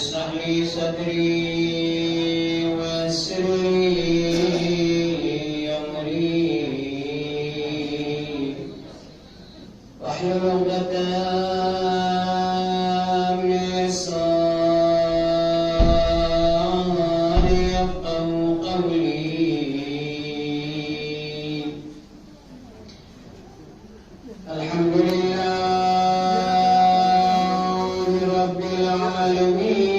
اشرح لي صدري ويسر لي أمري واحلل عقدة من لساني يفقهوا قولي. الحمد لله رب العالمين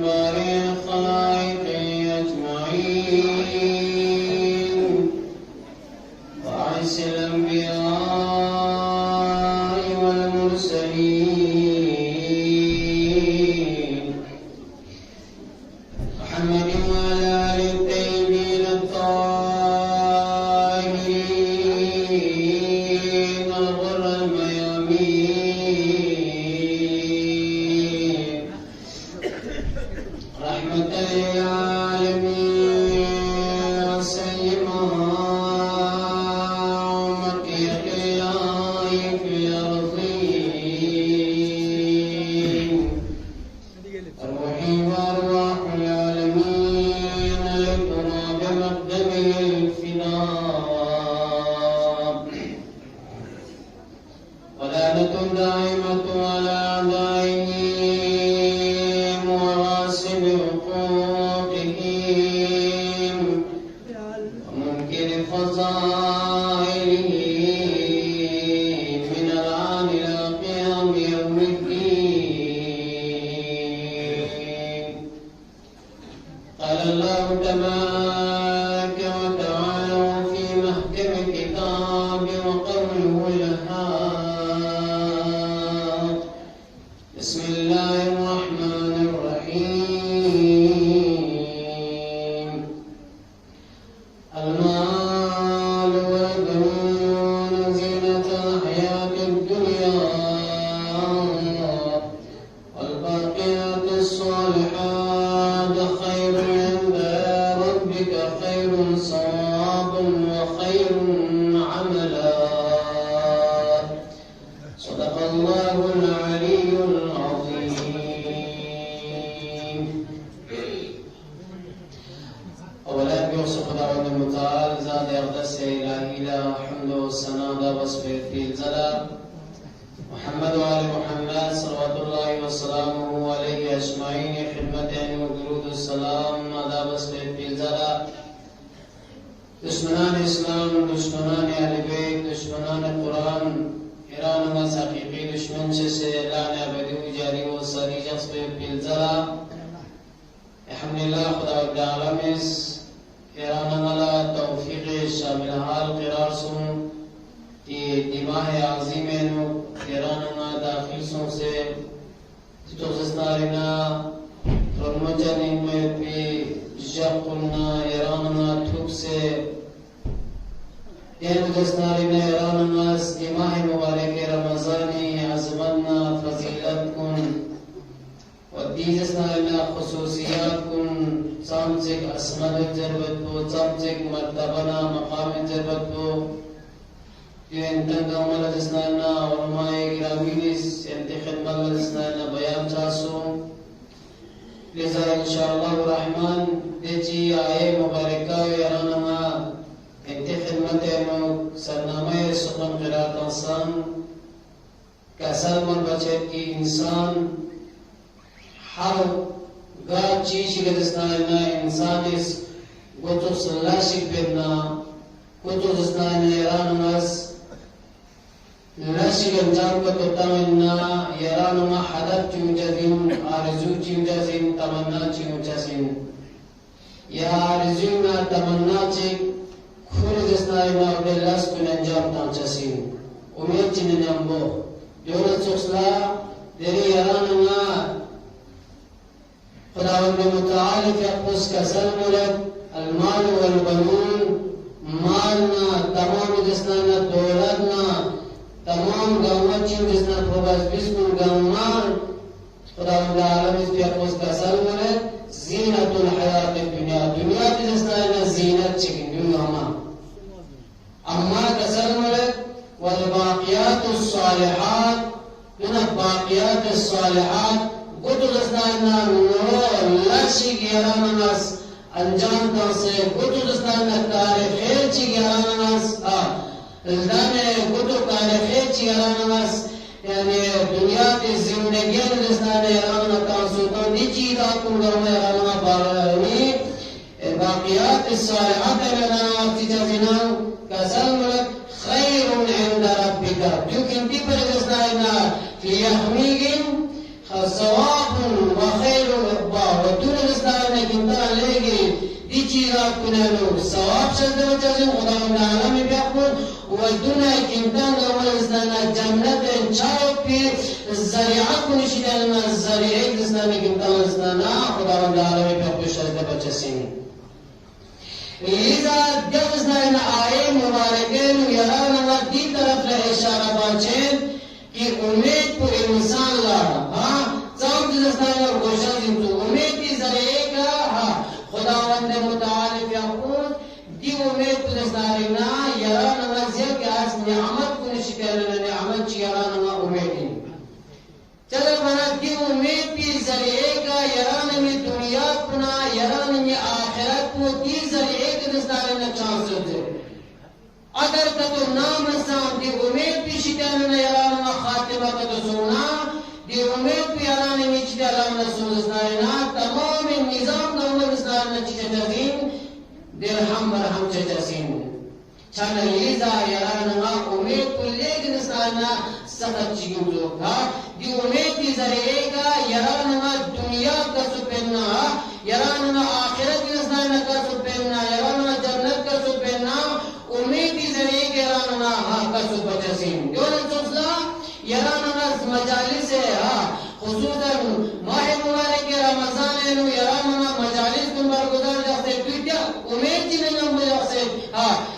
بارئ الخلائق أجمعين وأعز الأنبياء والمرسلين محمد وعلى آله الطيبين الطاهرين الغر الميامين رحمة للعالمين سيما مكية الله في الأرضين الروحي وأرواح العالمين لكما بمقدمه الفداء ولعنة دائمة على أعدائهم وغاصب حقوقهم ومنكر فضائلهم من الآن إلى قيام يوم الدين. قال الله تبارك وتعالى في محكم الكتاب وقوله الحق بسم الله الرحمن الرحيم المال والبنون زينة الحياة الدنيا والباقيات الصالحات خير عند ربك خير ثوابا وخير عملا. صدق الله العلي العظيم. اولا بيوصف خداوند متعال ذات اقدس الهی لا حمد و ثنا دا وصف فی الزلا محمد و آل محمد صلوات الله وسلامه علیه اجمعین خدمت و درود السلام دا وصف فی الزلا دشمنان اسلام دشمنان اهل بیت دشمنان قرآن ایران و حقیقی دشمن سے اعلان ابدی و جاری و ساری جذب فی الزلا الحمدلله خداوند عالم ایران والا توفیق شامل حال قرار سن کہ دماغ عظیم نو ایران نا داخل سن سے توزستارینا رمجن میں پی جاقنا ایران نا تھوک سے توزستارینا ایران نا دماغ مبارک رمضانی عظمتنا فضیلت کن ودیجستارینا خصوصیات کن سامسک اسمد ضرورت کو سامسک مرتبنا مقام ضرورت کو یہ انتن عمل جسنانا علماء گرامینس انتی خدمت جسنانا بیان چاسو لذا انشاءاللہ الرحمن دیچی آئے مبارکہ ویرانما انتی خدمت انو سرنامہ سخن قرآت انسان کسل من بچت کی انسان ہر گاہ چیز کے دستانہ انسان اس گوتو سلاشک بدنا گوتو دستانہ ایران مس لاشک انجام کو تتمنى ایران ما حدث چوجزین آرزو چوجزین تمنا چوجزین یا آرزو ما تمنا چک خور دستانہ ودلاس کن انجام تانچسین امید چنن امبو جورت سخصلا دری ایران ما خداوند متعال في أقص كسلملت المال والبنون مالنا تمام جسنا دولتنا تمام قومت جسنا فوقس بسكن قومان خداوند العالم في أقص كسلملت زينة الحياة الدنيا دنيا جسنا زينة چكن دنيا ما أما كسلملت والباقيات الصالحات من باقیات الصالحات گوتو دستانا نور لشی گیرانانس انجام تانسے گوتو دستانا کار خیر چی گیرانانس دانے گوتو کار خیر چی گیرانانس یعنی دنیا کی زندگی دستانا گیرانا تانسو تان دی چیز آکن گرم گیرانا باقیانی باقیات الصالحات گیرانا تیجا زنان کسل ملک خیر عند ربک کیونکہ انتی پر دستانا لیحمیگن ثواب و خیر ربا و دون دستانا کنتا لگی دی چیزا کنالو ثواب شد و چیزن خدا من عالمی بیاکن و دون کنتا نوال دستانا جنت چاوک پی زریعہ کنشیدالنا زریعہ دستانا کنتا دستانا خدا من عالمی بیاکن شد و چیزن لذا دستانا آئے مبارکین یرانا دی طرف رہ اشارہ باچین کہ امید کو انسان لارا چاوک دستانا روشن دنتو امید کی ذریعے کا خداوند متعالی یقول دی امید کو دستانا یرانا نزیل کہ آس نعمت کو نشکرنا نعمت چی یرانا امیدی چلو بنا دی امید کی ذریعے کا یرانا میں دنیا کنا یرانا میں آخرت کو دی ذریعے کا دستانا چانس دے اگر کتو نام رسان دی امید پی شکرنا یرانا خاتمہ کتو سونا دی امید پی یرانا میں چی یرانا رسول دستانا تمام نظام نمبر دستانا چی چچزین درہم برہم چچزین چانا لیزا یرانا امید کو لیگ دستانا سخت چیگن زوکا دی امید کی ذریعے کا یرانا دنیا کا سپرنا یرانا آخرت کی دستانا کا سپرنا یرانا جنت کا سپرنا امید کی ذریعے کے یرانا کا سپرچسین دیونا چوزلا یرانا مجالس ہے خصوصا ماہ مبارک رمضان ہے یرانا مجالس کن برگزار جاتے تویتیا امید چی ننم جاتے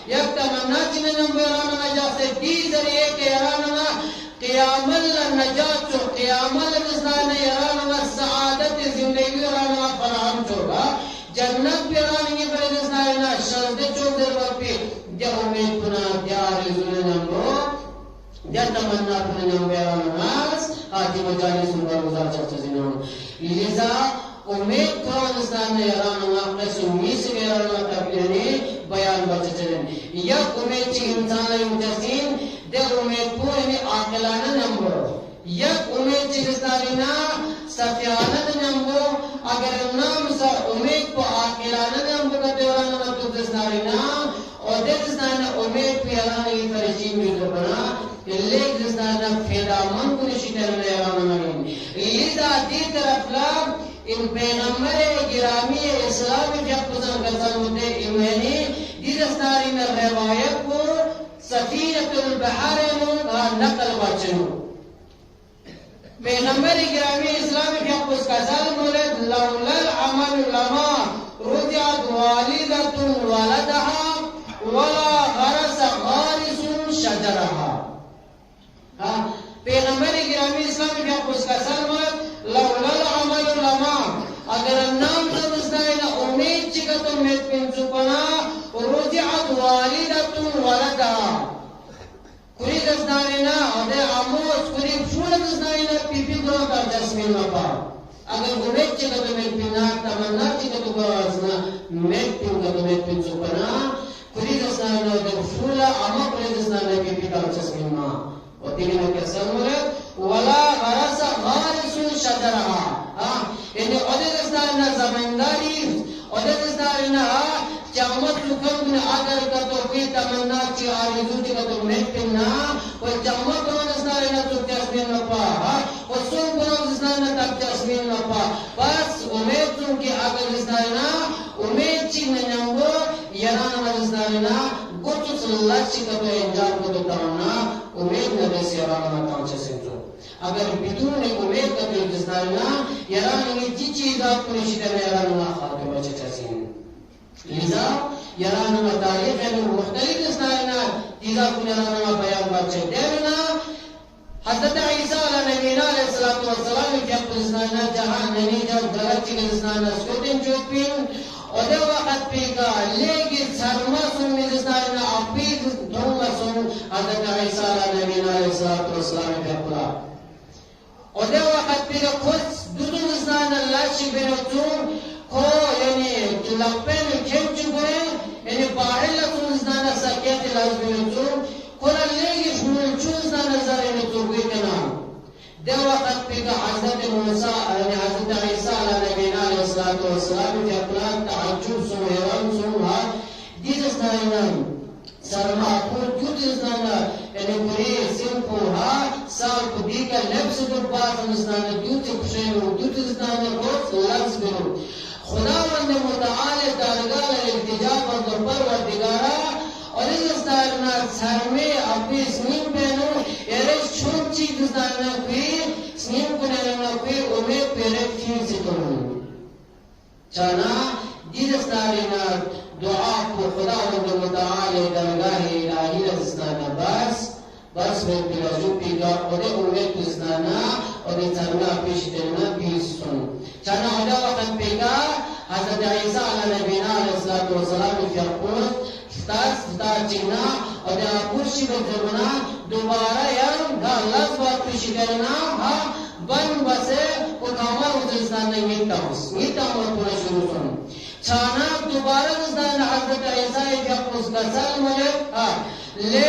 یک تمنا چی ننم یرانا جاتے دی ذریعے کے یرانا قیام اللہ نجات چو قیام اللہ نزدان یرانا سعادت زندگی یرانا فراہم چوگا جنت پیرانا کی پریدستانا شرد چوک در وقت پی دیا امید کنا دیا رزون نمبو دیا تمنا کنا نمبو یرانا ناس آتی مجالی سنبر گزار چرچا زنان لذا امید قرآن دستانا یرانا قسم میس یرانا تبیانی بیان بچا چلن یک امید چی انسان یمتسین دیا امید پوری آقلانہ نمبر یک امید چی دستانا سفیانت نمبر اگر نام سا امید کو آقلانہ نمبر کا دیورانا تو دستانا اور دستانا امید پیرانا کی فرشین بھی تو بنا لیک دستانا فیدا من کو نشیتر میں یرانا مرین لیزا دی طرف لاب ان پیغمبر گرامی اسلامی جب پسند کرسان ہوتے امینی دی دستانا روایت کو سفینت البحر نقل بچنو پیغمبر گرامی اسلامی جب اس کا ظلم مولد لولا العمل لما رجعت والدت ولدها ولا غرس غارس شجرها پیغمبر گرامی اسلامی جب اس کا ظلم مولد لولا العمل لما اگر نام سبستائنا امید چکا تو امید پنسو پنا رجعت والدت ولدها کری دستانینا دے آموز کری پشول دستانینا پی پی گروہ کا جسمین مپا اگر امید چکا تو امید پینا تمنا چکا تو گروہ امید پین کا تو امید پنسو پنا کری دستانینا دے پشولا آمو کری دستانینا پی پی کا جسمین ما و تیگنو کیسا مولد ولا غرس غارس شجرها یعنی عدد دستانینا زمنداری عدد دستانینا چامت لکھن نے آگر کا تو کوئی تمنا چی آرزو چی کا تو میت پننا و چامت کنون اسنارنا تو تسمین نپا و سون کنون اسنارنا تک تسمین نپا بس امید تون کی آگر اسنارنا امید چی ننیانگو یران اسنارنا گوچو صلی اللہ چی کا تو انجام کو تو تمنا امید نبی سی یران کانچہ سنتو اگر بدون امید کا تو اسنارنا یران جی چیز آپ کو نشیدن یران خاتم بچے چسین لذا یرانا تاریخ ہے مختلف اسنائنا تیزا کن یرانا بیان بچے دیونا حضرت عیسیٰ علیہ نبینا علیہ السلام جب اسنائنا جہاں نبی جب غلط چکے اسنائنا سکوتن چوپین اور دے وقت پیگا لیکن سرما سن میں اسنائنا اپید دھونگا سن حضرت عیسیٰ علیہ نبینا علیہ السلام جب و ده وقت پیگه کس دودو دستان لاشی بینوتون کو یعنی لپن کم چگوه یعنی باحل لتون دستان ساکیت لاز بینوتون کلا لیگی شمول چون دستان زرین ترگوی کنام ده وقت پیگه حضرت موسیٰ یعنی حضرت عیسیٰ علیہ نبینا علیہ السلام که اقلان تعجب سو حیران سو ها دی دستان سرما پور جود دستان یعنی پوری سمپو ها سال کو دیگه لبس دو باز دستان دوت کشیم و دوت دستان روز لبس برو خداوند متعال درگاه الالتجاب و پروردگارا اور اس دستان سرمه اپی سنین پہنو ایرش چھوٹ چیز دستان کوئی سنین کنینا کوئی امید پیرک چیز سے کرو چانا دی دستان دعا کو خداوند متعال درگاه الہی دستان بس میں پیرازو پیگا اور امید دستان اور سرمه پیش دینا پیش سن چانا خدا وقت پیگا حضرت عیسیٰ علیہ نبینا علیہ السلام فرقوز ستار چگنا اور جہاں پرشی بزرگنا دوبارہ یم دا لفظ بات پیشی کرنا بن بسے وہ کامل وزرستان نے میتا ہوں پورا شروع سن چھانا دوبارہ وزرستان حضرت عیسیٰ فرقوز کا سلم ملک لے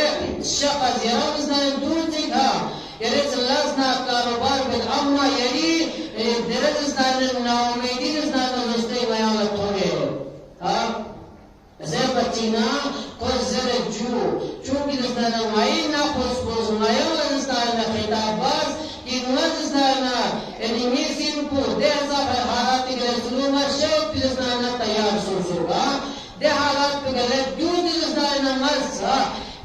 شقا زیرہ وزرستان دور تک یریس لازنا کاروبار بالامنا یری درستان ناومیدی وزرستان رستے بیانت ہوئے زي بچینا کوئی زر چونکہ دستانا مائی نا خوش مایا دستانا خطاب باز کہ نوز دستانا یعنی میسین کو دے حساب حالات کے سلوما شاید پی دستانا تیار سوگا دے حالات پہ گلے جو دستانا مرس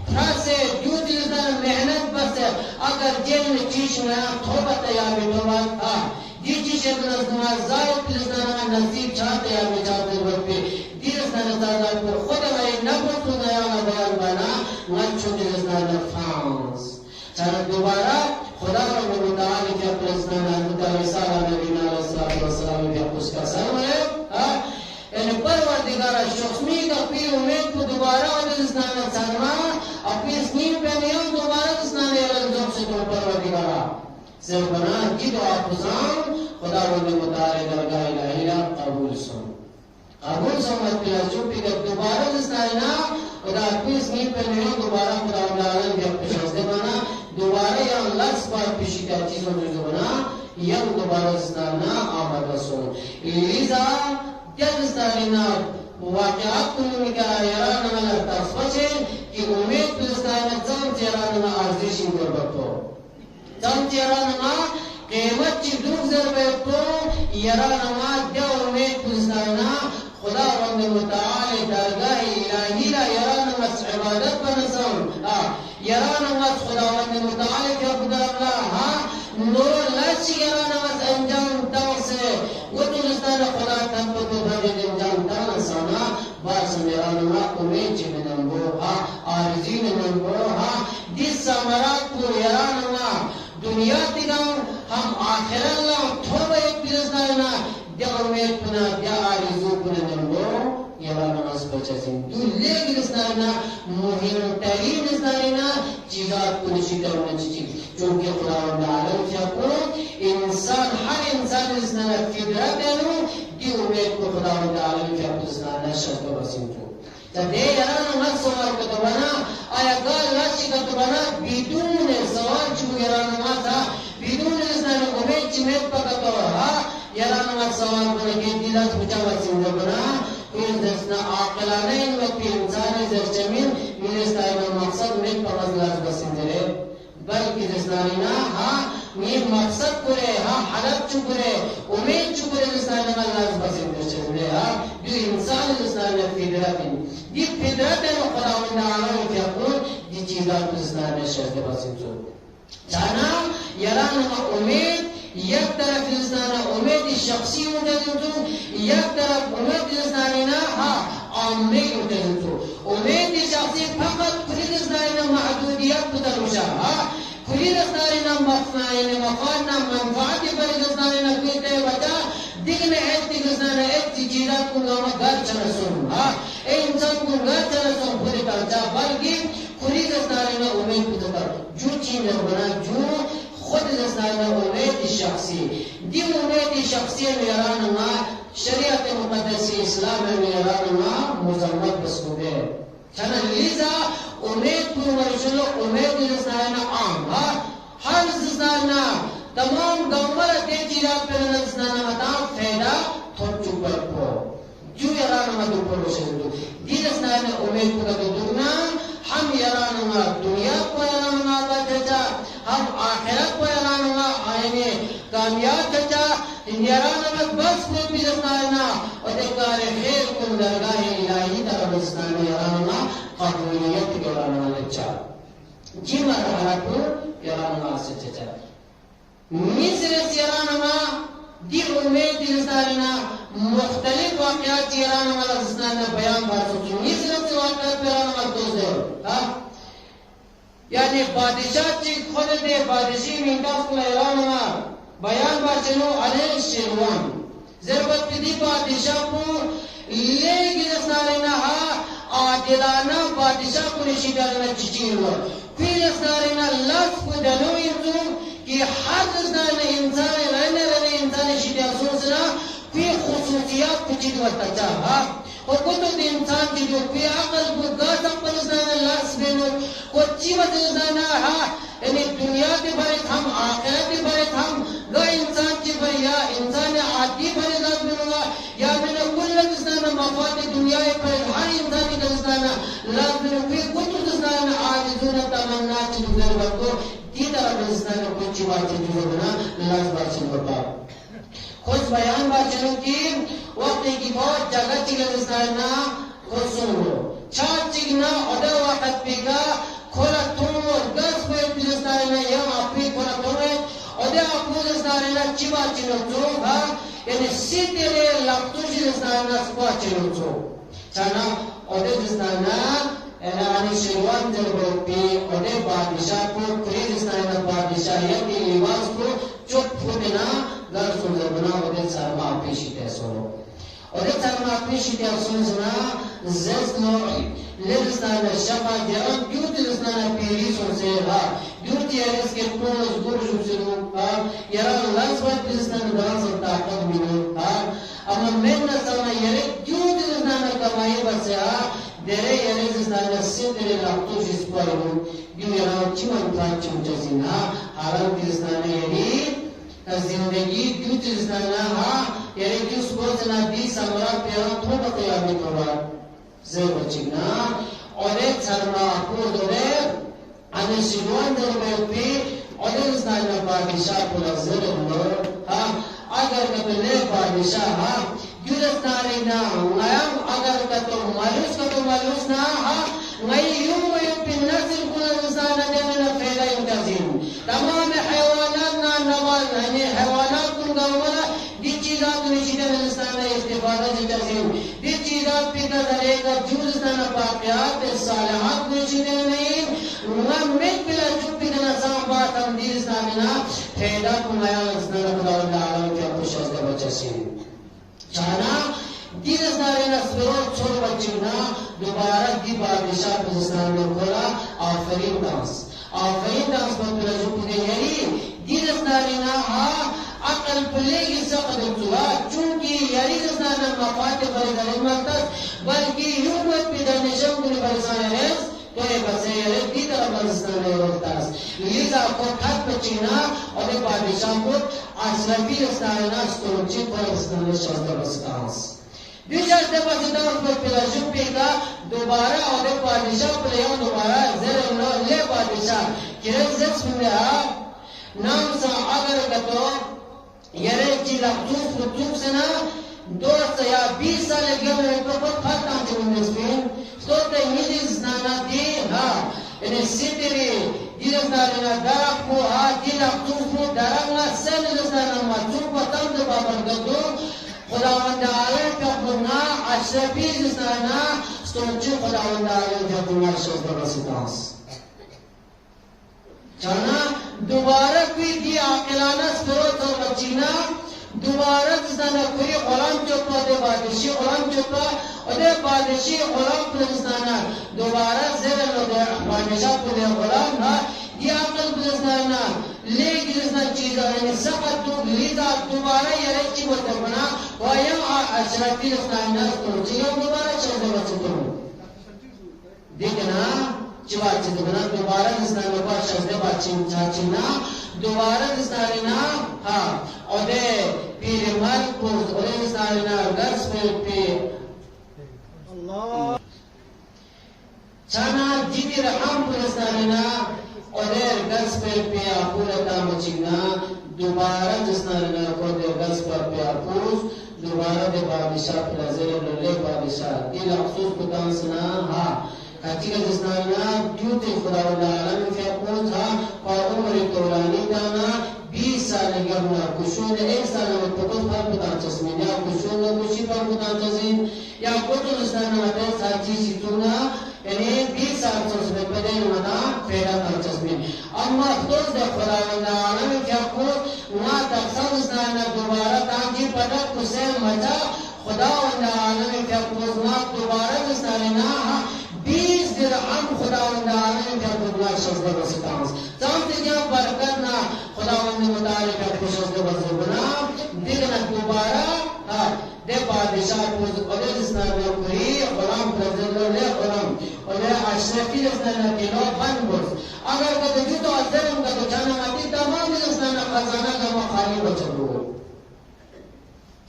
پھراسے جو دستانا محنت بس اگر جیل میں چیش میں توبہ تیار میں توبہ تھا دی چیش دستانا زائد پی دستانا نصیب چاہ تیار میں چاہتے وقت پہ خود میں نبت نیا بیان بنا نچو دستان فرانس چاہتا دوبارہ خدا رب متعالی کے اپلسنان حضرت عیسیٰ علیہ نبینا علیہ السلام کے اپس کا سلام ہے یعنی پروردگارہ شخصمی کا پی امید کو دوبارہ دستان سلمہ اپنی سنین پہ نیام دوبارہ دستان ایرنزوب سے تو پروردگارہ صرف بنا کی دعا خزام خدا رب متعالی درگاہ الہیہ قبول سن قبول سمت پلا چوپی کر دوبارہ دستائنا خدا پیس نہیں پہنے دوبارہ خدا عالم بھی اپنے شخصے بنا دوبارہ یا لفظ بار پیشی کا چیزوں جو بنا یا دوبارہ دستائنا آمد رسول لیزا کیا دستائنا واقعات کنمی کا ایران مالا تصفچے کہ امید دستائنا چم چیران ما آرزشی کربتو چم چیران ما قیمت چی دوگ ضربت تو ایران ما دیا امید دستائنا خدا رب متعالی درگاہ الہی لا یران مس عبادت بنسم یران مس خدا رب متعالی کے خدا اللہ نور لچ یران مس انجام تاوسے وہ دلستان خدا تنبتو بھجد انجام تانسانا باس یران ما امید چکنن بو آرزین من بو دیس سامرات کو یران ما دنیا تیگم ہم آخر اللہ تھوڑا ایک دلستانا دیا امید کنا دیا آرزو کنا نمبو یران نماز بچاسین دو لیگ دستانا مهم ترین دستانا چیزات کو نشیدہ ہونا چیزی چونکہ خدا رب العالم شکو انسان ہر انسان دستانا فدرت ہے دی امید کو خدا رب العالم شکو دستانا شکو بسیم تو دے یران نماز سوال کتبانا آیا گال راشی کتبانا بیدون سوال چو یران نماز بیدون دستانا امید چمید پکتو یران نماز سوال کنگی دیدات بچا بسیم بنا این دستنا عاقلانین وقتی انسان زرچمین میرستاینا مقصد میں پرز لاز بسیم دے بلکہ دستنارینا میر مقصد کرے حلق چکرے امید چکرے دستنارینا لاز بسیم دے دو انسان دستنارینا فیدراتین دی فیدراتین خداوند عالم کیا کن دی چیزات دستنارینا شرط بسیم دے جانا یران نما امید یک طرف دستانا امید شخصی متدنتو یک طرف امید دستانینا عامی متدنتو امید شخصی فقط کلی دستانینا محدودیت بتروشا کلی دستانینا مفادنا منفعات پر دستانینا کلیتے بچا دیگن ایتی دستانا ایتی چیزات کو گاما گھر چرسون انسان کو گھر چرسون پوری ترچا بلکہ کلی دستانینا امید بتر جو چیز بنا جو خود دستانینا امید امید شخصی دی امید شخصی میران ما شریعت مقدس اسلام میران ما مزمت بسکوبه چنان لیزا امید کو مرشلو امید رسانا عام ہر زنانا تمام گمر دیتی رات پر زنانا مدام فیدا تھوڑ چوپر کو جو یرانا ما دو پرو شدو دی رسانا امید کو دو ہم یرانا دنیا کو یرانا بچا ہم آخرت کو یرانا آئینے کامیاب چچا یرانا بس کو بھی رسانا اور دکار خیر کن درگاہ الہی در رسانا یرانا قبولیت یرانا لچا جی مرحلہ کو یرانا سے چچا مصر یرانا دی امید رسانا مختلف واقعات یرانا رسانا بیان بات مصر سے واقعات یرانا دوزر یعنی بادشاہ چی خود دے بادشی منتاز کو یرانا بیان بچنو علیہ شیروان ضربت پی بادشاہ کو لے گی رسالنا عادلانہ بادشاہ کو نشی دارنا چچیر ہوا پھر رسالنا لفظ کو دنو انتو کہ ہر رسالنا انسان رہنے انسان شیدہ سوچنا پھر خصوصیات کو چید وقتا چاہا اور کتو دی انسان کی جو پھر عقل کو گاتا پر رسالنا لفظ بینو کو چیوت رسالنا یعنی دنیا کے بارے ہم آخرت کے بارے ہم گا انسان کی بارے یا انسان عادی بارے ذات بنوا یا من کل دستانا مفاد دنیا پر ہر انسان کی دستانا لازم پھر کچھ دستانا عاجزون تمنا چیز ضرورتو دی طرح دستانا کچھ بات چیز بنا لازم بات چیز بتا خوش بیان بات چلو کی وقت کی بہت جگہ چیز دستانا خود سنو چار چیزنا ادا وقت پیگا کھولا تمو دس پہ پلستانا یا اپنی کھولا تمہیں ادا اپنی دستانا چیبا چلو چو یعنی سیدھے لپتو دستانا سپا چلو چو چانا ادا دستانا اعلانی شروعات جلبو پی ادا بادشاہ کو کری دستانا بادشاہیت کی لباس کو چپ پھوٹنا گر سنزر بنا ادا سرما پیشی تیسو ادا سرما پیشی تیسو زنا زیز نوعی لرستانا شفا جرم بیوتی رستانا پیریسون سے بیوتی ایرس کے پونس گرشو سنو یران لازوات رستانا درانسل طاقت منو اما من نسانا یرک بیوتی رستانا کمائی بسے دیرے یرس رستانا سیدر لقتو جس پایلو بیو یران چیمان پاک چمچزین حرام رستانا یری زندگی بیوتی رستانا یرک جو سپوزنا دی سامرا پیران تھوڑا قیامی کروا زر بچینا اولید سرما اپود اولید انا شروان در بیوپی اولید استاینا بادشاہ پولا زر امور اگر کتنے بادشاہ گرستارینا غیام اگر کتو مالوس نا غی یوم پی نصر کنا رسانا دینا فیدہ انتظیم تمام حیوانات نا نواز حیوانات کن گولا دی چیزات نشیدہ رسانا استفادہ انتظیم دی چیزات پی نظرے کا جورستانا باقیات صالحات نشیدہ نہیں ممت بلا چپی دنا سامبات ہم دیرستانینا فیدہ کمایا رسانا خدا اللہ عالم کیا خوش از کا بچہ سین چانا دیرستانینا سپرور چھوڑ بچینا دوبارہ دی بادشاہ پزستان میں کھولا آفرین دانس پر پلجو پدے یعنی دیرستانینا عقل پلے کی سقد اتوا چونکہ یعنی دستانا مفاد فرد علمتت بلکہ یومت پیدا نشم کنی برسان رس تو یہ بسے یعنی دی طرح برستان روکتاس لیزا خود حد بچینا اور بادشاہ خود اصرفی رستانینا سترچی پر رستان شازدہ بستانس بیشتر دفعہ ستاوت پر پلاشو پیدا دوبارہ اور بادشاہ پلیوں دوبارہ زر اللہ لے بادشاہ کرن زد سنگا نام سا اگر کتو یعنی چی لحظوف خطوب سنا 2 یا 20 سال گیا میں تو خود خطان چون نسبین سوتا ہیلی زنانا دی یعنی سیدری دیرستانینا درق کو دی لحظوف کو درقنا سن رسانا مطلوب پتم دو بابر گدو خداوند عالم پیابونا اشرفی رسانا ستونچو خداوند عالم پیابونا شوزد رسیدانس چانا دوبارہ کوئی دی عاقلانہ سپروت اور بچینا دوبارہ جسانا کوئی غلام چوپا دے بادشی غلام چوپا اور دے بادشی غلام پلستانا دوبارہ زیر لو دے بادشاہ پلے غلام دی عقل پلستانا لیکن اس نے چیزا یعنی سخت تو لیزا دوبارہ یہ رچی بتا بنا ویم اشرفی رسنائی ناس تو چیزا دوبارہ چیزا بچے تو دیکھنا چیزا چیزا بنا دوبارہ رسنائی نبا شخص بچے چاچینا دوبارہ رسنائی نا ہاں اور دے پیر ملک پوز اور رسنائی نا گرس پی اللہ چانا جیدی رحم پرستانینا اودر گز پر پیا پورتا مچینا دوبارہ جسنانینا کو در گز پر پیا پوز دوبارہ دے بادشاہ پرزیر للے بادشاہ دیل افسوس بتانسنا ہاں کچی کا جسنانینا دیوتی خدا اللہ عالم فیا پوز ہاں اور عمر طولانی دانا 20 سال گرنا کشون 1 سال میں پتوز پر بتان چسمین یا کشون کشی پر بتان چسمین یا کتو جسنانینا دے ساتھی سیتونا یعنی 20 سال سے میں پہلے منا پیدا کر چسمین اما خود دے خداوند عالم کیا کو نا تخصص نہ دوبارہ تانجی پڑا کسے مچا خداوند عالم کیا کو نا دوبارہ جسنا 20 درہم خداوند عالم کیا کو نا شخص دے وسطانس سامتے جا برکت نا خداوند متعال کیا کو شخص دے وسطنا دیگنا دوبارہ دے بادشاہ کو قدر جسنا کوئی غلام پرزیدنٹ لے غلام اور اشرفی رسنا کے لو بن بس اگر کہ جو تو ازرم کا تو جانا ماتی تمام رسنا خزانہ کا مخالی بچو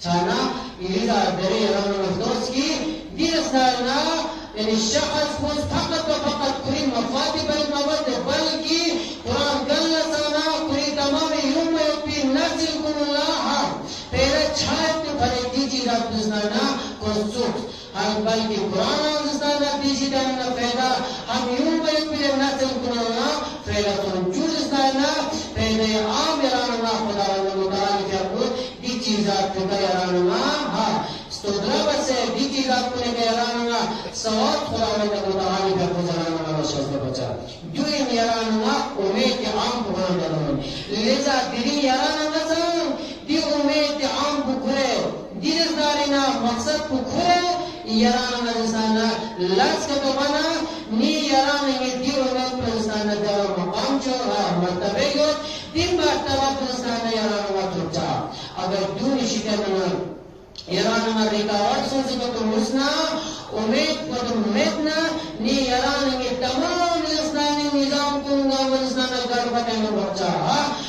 چانا ایزا درے رن مفدوس کی دی رسنا یعنی شخص کو فقط و فقط کوئی مفاد بل مبد بلکہ قرآن گل سانا کوئی تمام یوم یوپی نزل کن اللہ پہلے چھائت بھلے دی چیزات رسنا کو سوک ہم بلکہ قرآن آزستانا دیشی داننا فیدا ہم یوں بیت پلے نسل کنانا فیدا تون جوزستانا فیدا عام یراننا خدا و متعالی فیقود دی چیزات کتا یراننا ہاں استدرہ بسے دی چیزات کنے کے یراننا سوات خدا و متعالی فیقود یراننا وشخص بچا جو ان یراننا امید عام بکران درون لیزا دیری یراننا سان دی امید عام بکرے دی رزدارینا مقصد بکرے یرانا رسانا لاس کا تو بنا نی یرانا یہ دیو میں پرستانا دیو مقام چورا مرتبے گو دن مرتبہ پرستانا یرانا ترچا اگر دونی شکرنا یرانا ریکاوٹ سن سکو تو مسنا امید کو تو امیدنا نی یرانا یہ تمام رسنانی نظام کنگا ورسانا گربتے میں بچا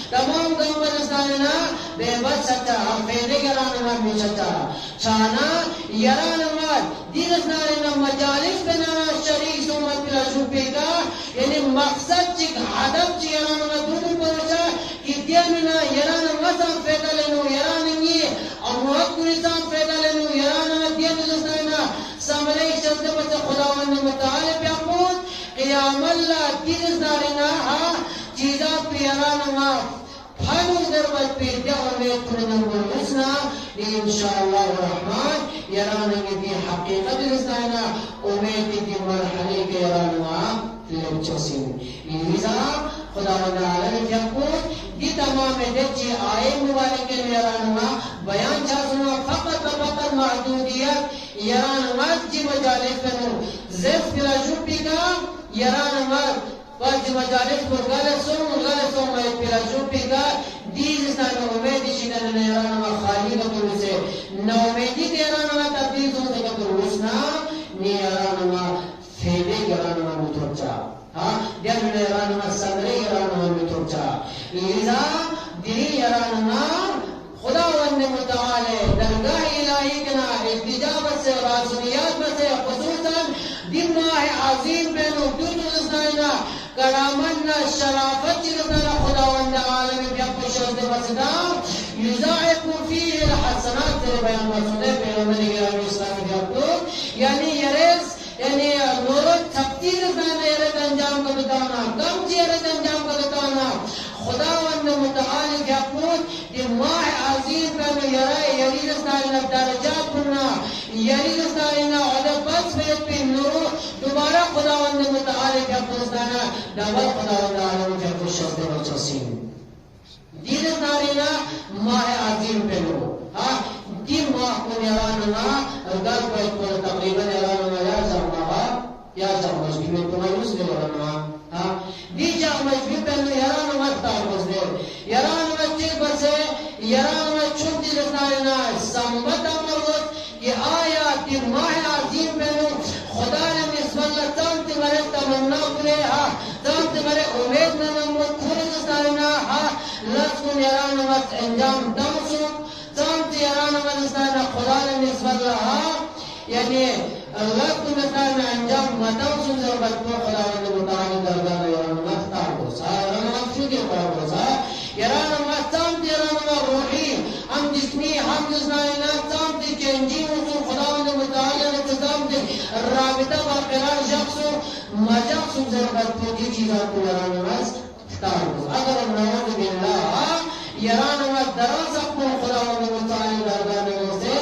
تمام گم ورسانا بے بس سچا فیدے یرانا میں سچا چانا یرانا دیرس نارنا مجالس بنا شریک سومت پر شوپے کا یعنی مقصد چک حدب چی یرانا دونوں پروچا کہ دیاننا یرانا مزام فیدہ لینو یرانا یہ اموات کو نظام فیدہ لینو یرانا دیاننا سنائنا سامنے شخص بچا خداوند متعالی پہ اپون قیام اللہ دیرس نارنا چیزا پہ یرانا پھانو ضرورت پہ دیو میں کنن ورسنا انشاءاللہ الرحمن یرانگی دی حقیقت رسائنا امید دی مرحلی کے یرانوا لچسیم لیزا خداوند عالم فیقود دی تمام دیچی آئے مبارک یرانوا بیان چاسنا فقط فقط محدودیت یرانوا جی مجالس کنو زیف پلا شپی کا یرانوا وقت مجالس کو غلصوں میں پلا شپی کا دیز سانو امیدی شدن نیرانوا خالی کتو سے نو امیدی دیرانوا تبدیل سن سے کتو رسنا نیرانوا فیدے گرانوا متوچا دیر نیرانوا صدرے گرانوا متوچا لیزا دی یرانوا خداوند متعالی درگاہ الہی کنا اتجابت سے راسولیات میں سے خصوصاً دن ماہ عظیم بینو دوتو رسائنا کرامنا شرافت جلدنا خداوند عالمی بیا پشرد بسدام یزاعکو فیه الحسنات تیرے بیان مسودے پیغمبر گرامی اسلامی جابدو یعنی یریز یعنی نورت تبتیر رسائنا یرد انجام کا بتانا کم چی یرد انجام کا بتانا خداوند متعالی جابدو دی ماہ عظیم بینو یرائی یری رسائنا درجات کرنا یری رسائنا عدد بس بیت پی نورو دوبارہ خداوند متعالی جابدو دعوت خداوند عالم کے کچھ شخص بچسیم دین نارینا ماہ عظیم پہ لو دی ماہ کو نیراننا گل بیت کو تقریبا نیراننا یا جا مجبی میں تمہیں اس لئے ورننا دی جا مجبی پہ نیراننا مجتا مجھے یران بچے بسے یران بچوں کی رسائنا سمبت امروت کہ آیا تی ماہ عظیم بینو خدا نے نسبت اللہ تامتی مرے تمنا کرے تامتی مرے امید میں نمود کھولی رسائنا لسکن یران بچ انجام دمسو تامتی یران بچ رسائنا خدا نے نسبت اللہ یعنی اللہ کو مثلا انجام مدام ضرورت کو خدا نے متعال درگاہ یران مختار کو یران مخشو کے پر کو یران مختام یران روحی ہم جسمی ہم جسمانی تام دی کہ انجیم کو خدا نے متعال انتظام دے رابطہ برقرار شخص مجاز ضرورت کو کی چیزوں کو یران مختار کو اگر نعوذ باللہ یران مدرس کو خدا نے متعال درگاہ سے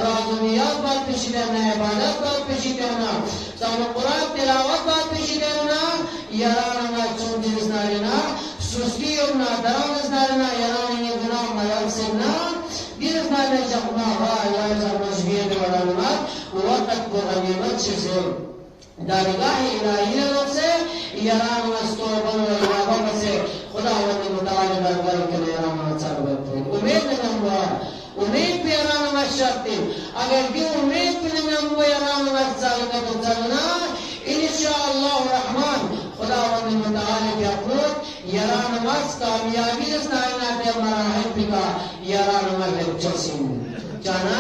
رازمیات بات پیشی دینا عبادت بات پیشی دینا سامن قرآن تلاوت بات پیشی دینا یرانا چون جنس نارینا سستی اور نادران جنس نارینا یرانا یہ گناہ ملال سننا جنس نارینا جقنا یا مشبیر دیوڑانات وقت کو غنیمت سے دارگاہ الہی لوگ سے یرانا استوبن و عبابہ سے خدا وقت متعالی درگاہ کے لئے یرانا چاہتا ہے امید نہیں ہوا امید پہ یران وقت شرطی اگر بھی امید پہ نمیم وہ یران وقت سالکہ تو چلنا انشاءاللہ الرحمن خدا وقت متعالی کی اپنوت یران وقت کامیابی جسنا آئینات مراحل پکا یران وقت چلسین چانا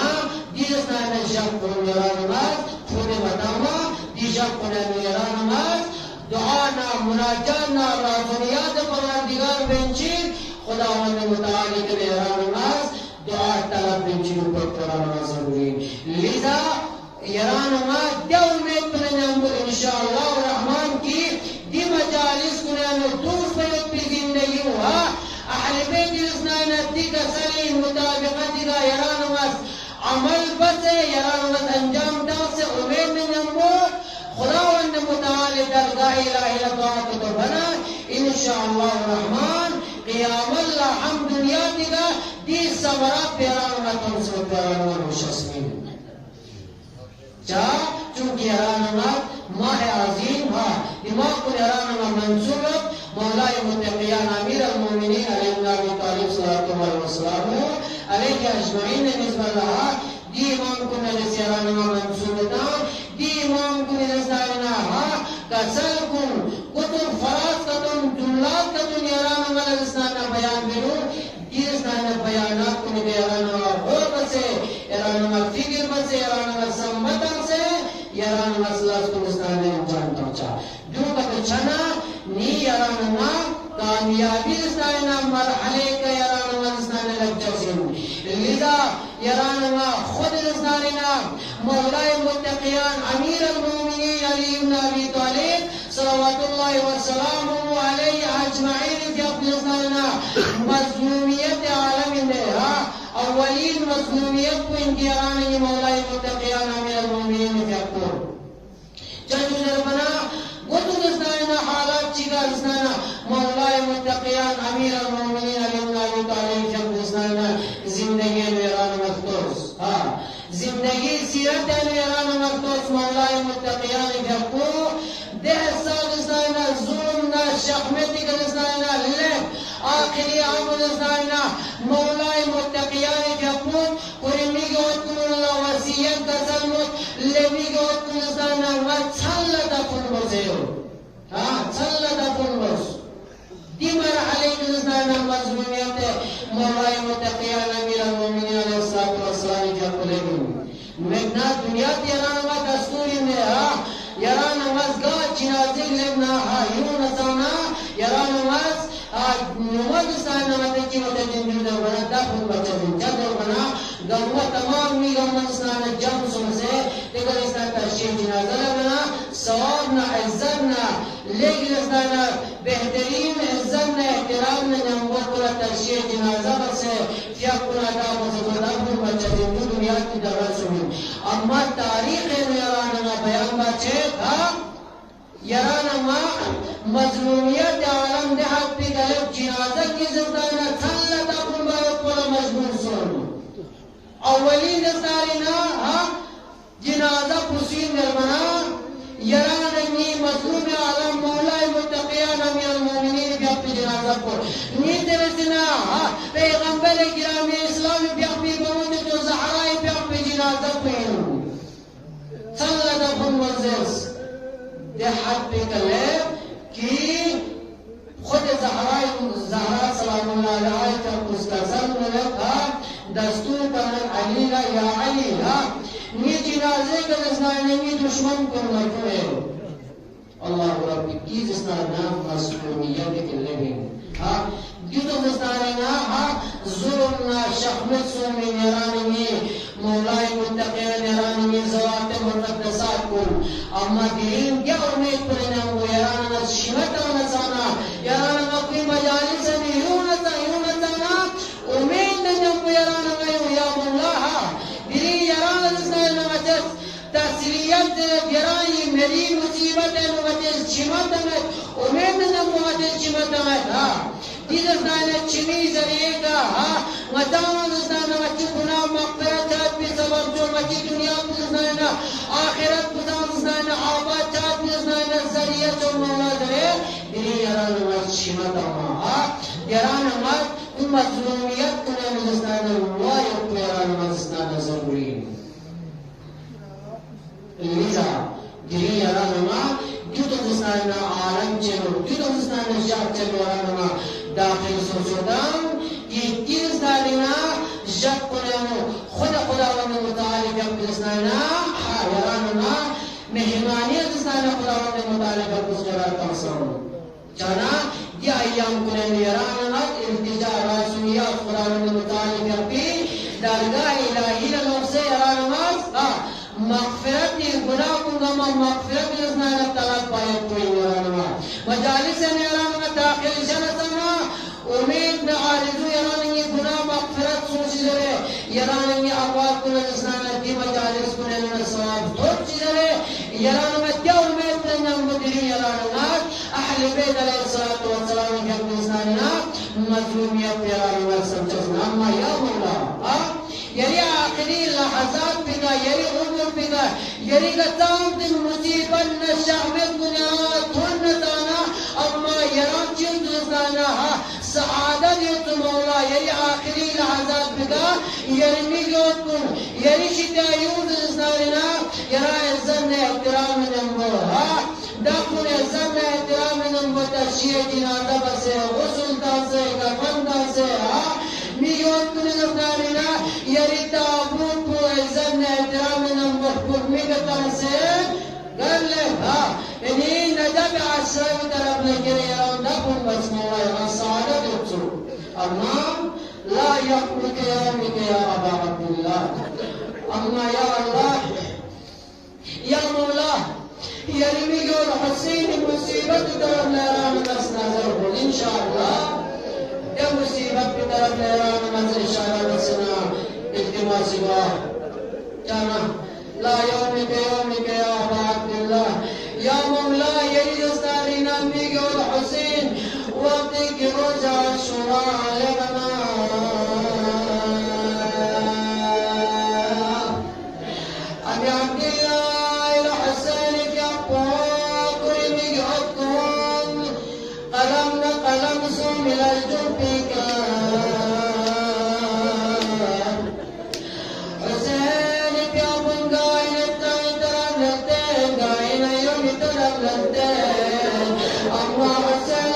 دی جسنا آئینات شب کرن یران وقت خود بتاما دی شب کرن یران وقت دعانا مناجانا رازونیات پروردگار بینچین خدا وقت متعالی کی یران وقت دعا طلب بنچیو پر قرآن ضروری لذا یران ما دیا امید پنجم انشاءاللہ الرحمن کی دی مجالس کنیانو دوست بیت پی زندگی ہوا اہل بیت اسنانتی کا سلی مطابقتی کا یران ما عمل بسے یران ما انجام دا سے امید نجمو خداوند متعالی درگاہ الہی لطاعت تو بنا انشاءاللہ الرحمن قیام اللہ ہم دنیا دیگا دی سمرات پیران و تنسو پیران و مشسمین چاہ چونکہ ایرانات ماہ عظیم دماغ کو ایرانات منصورت مولا متقیان امیر المومنین علیہ ابن طالب صلی اللہ علیہ وسلم علیہ اجمعین نسبت اللہ دی امام کو نجس ایرانات منصورتا دی امام کو نجس ایرانات کسل کن کتن فراز کتن جملات کتن ایرانات اسنانا بیان بلون دیرستانا بیانات کو نجس ایرانات غور بسے ایرانات فکر بسے ایرانات سمبتن سے ایرانات سلاس کو اسنانا انجام پہنچا جو تک چھنا نی ایرانات کامیابی اسنانا مرحلے کا ایرانات اسنانا لگ جسن لذا ایرانات خود اسنانا مولا متقیان امیر المومنین علی ابن ابی طالب صلوات اللہ وسلامہ علیہ اجمعین کی اپنے اسنانا مظلومیت عالم اندہا اولین مظلومیت کو ان کی ایرانی مولا متقیان امیر المومنین کی اپنے چند جرمنا گتن اسنانا حالات چیگا اسنانا مولا متقیان امیر المومنین علی ابن ابی طالب کی اپنے اسنانا زندگی ایران مختص زندگی سیرت ایران مختص مولا متقیان کی اپنے دہ سال اسنانا ظلمنا شخمتی کا اسنانا لب آخری عمل اسنانا مولا متقیان کی اپنے قرمی کے وقتن اللہ وسیعت کا سلمت لبی کے وقتن اسنانا وچھلتا فنبسیو چھلتا فنبس دی مرحلے کے اسنانا مظلومیت مولا متقیان امیر المومنین علیہ السلام کی اپنے مگنا دنیا تیران و دستوری میں یران نماز گاہ چنازی لبنا یون نسانا یران نماز نماز سائن نماز کی وقت جنجو در بنا دفن بچہ جنجا در بنا گمہ تمام می گمہ سنانا جم سن سے لیکن اس طرح تشریف جنازہ لبنا ثواب نہ عزت نہ لیکن اس طرح بہترین عزت نہ احترام نہ نمبر پر تشریف جنازہ سے فیاکونا دا مزدو دفن بچہ جنجو دنیا کی درد سنی اما تاریخ یران بیان بچے یران مظلومیت عالم دہت پی غلب جنازہ کی زندانہ تھلتا کن باید پلا مجمون سن اولی دستارینا جنازہ پسین درمنا یران مظلوم عالم مولا متقیان امیر المومنین بھی اپنی جنازہ پر نیتے میں حد پہ کلے کہ خود زہرا سلام اللہ علیہ جب اس کا زن ملک دستور کرنے علی یا علی نی جنازے کا دستانے میں دشمن کو مرفوع اللہ رب کی دستانا مسئولیت کے لئے دیتو دستانا ظلمنا شخمت سومی نیرانی مولائی متقیہ نیرانی زوات مقدسات کو اما دین کیا امید پرنا ہو یرانا شمتا نسانا یرانا مقوی مجالس میں یوں نسانا امید نجم کو یرانا گئیو یا مولا دلی یرانا دستانا مچس تسلیت یرانی میری مصیبت ہے مغتیز شمتا میں امید نجم کو مغتیز شمتا میں دیدر دانا چمی ذریعے کا مدانا دانا مچی گناہ مغفرت ہے بھی سبب جو مچی دنیا بزدانا آخرت بزدانا آباد چاہت بزدانا ذریعہ جو مولا دے دلی یران مات شمتا ماں یران مات ان مظلومیت کنے بزدانا وائق یران مات بزدانا ضروری لیزا دلی یران مات دیدر بزدانا عالم چلو دیدر بزدانا شاک چلو یران مات داخل سوچودان یہ تیز دارینا جب کنیمو خدا ون متعلق اپنسنانا یراننا مہمانیت اسنانا خدا ون متعلق اپنسنانا تنسان چانا یہ ایام کنیم یراننا التجا راسویات خدا ون متعلق اپنی درگاہ الہی لنفسے یراننا مغفرت گناہ کنگا مغفرت اسنانا طلب باید کوئی یراننا مجالس یراننا داخل جنسنا امید میں آرزو یراننگی گناہ مغفرت سوچ جرے یراننگی آباد کنے جسنانا دی مجالس کنے لنا سواب توب چیزرے یراننگی کیا امید تنگم بدری یراننگی اہل بیت علیہ السلام کی اپنے جسنانا مظلومیت یراننگی سمجھسنا اما یا مولا یری آخری لحظات پگا یری عمر پگا یری گتام دن مصیبت نشاہمت گناہ تھون نتانا اما یران چیز جسنانا سعادت یوتو مولا یری آخری لحظات بگا یری میلیون کن یری شتایون دزنارنا یرا ازن احترام نمبر داکن ازن احترام نمبر تشیع جنازہ بسے غسل داسے کفن داسے میلیون کن دزنارنا یری تابوت کو ازن احترام نمبر کرمیگتا سے گر لے یعنی نجب عشرہ طرف لگرے یران دکن بس مولا یران سعادت یوتو اما لا يقلق يومك يا أبا عبد الله اما یا اللہ یا مولا یرمی جو حسین مصیبت طرف لیران بس نظر ہو انشاءاللہ یا مصیبت کی طرف لیران بس اشارہ بسنا اجتماع سوا جانا لا يومك يا أبا عبد الله یا مولا یری دستاری نامی جو حسین وقتی کی روزہ شراء لبنا ابی عبداللہ الحسین کی اپوکری میگوکم قلم نقلم سو ملل جو پیکا حسین کی اپن گائن تائی طرف لگتے گائن یومی طرف لگتے اما حسین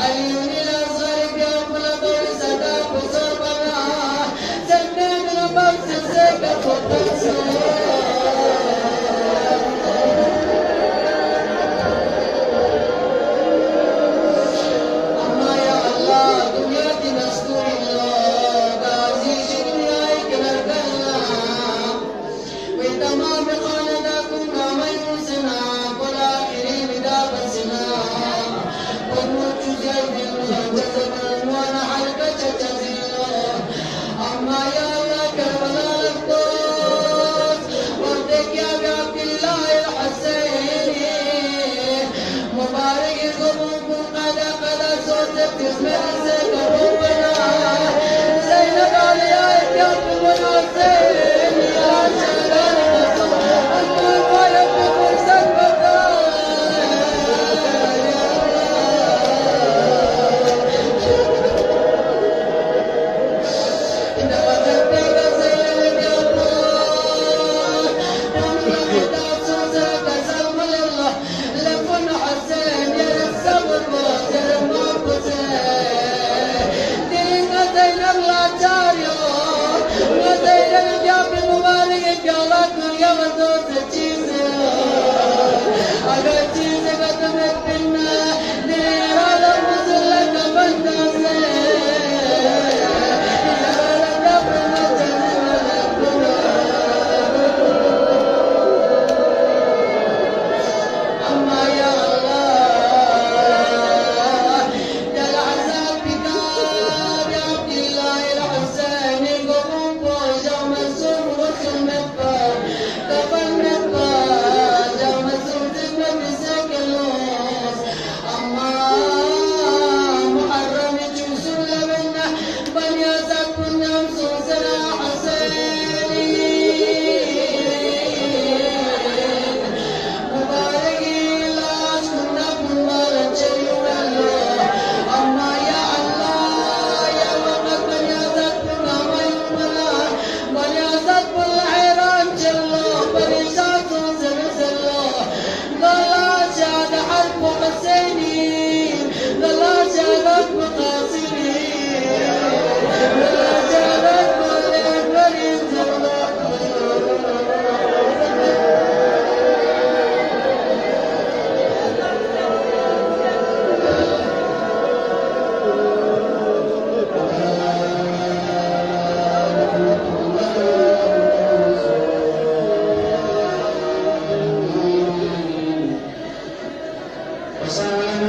Ali Zainab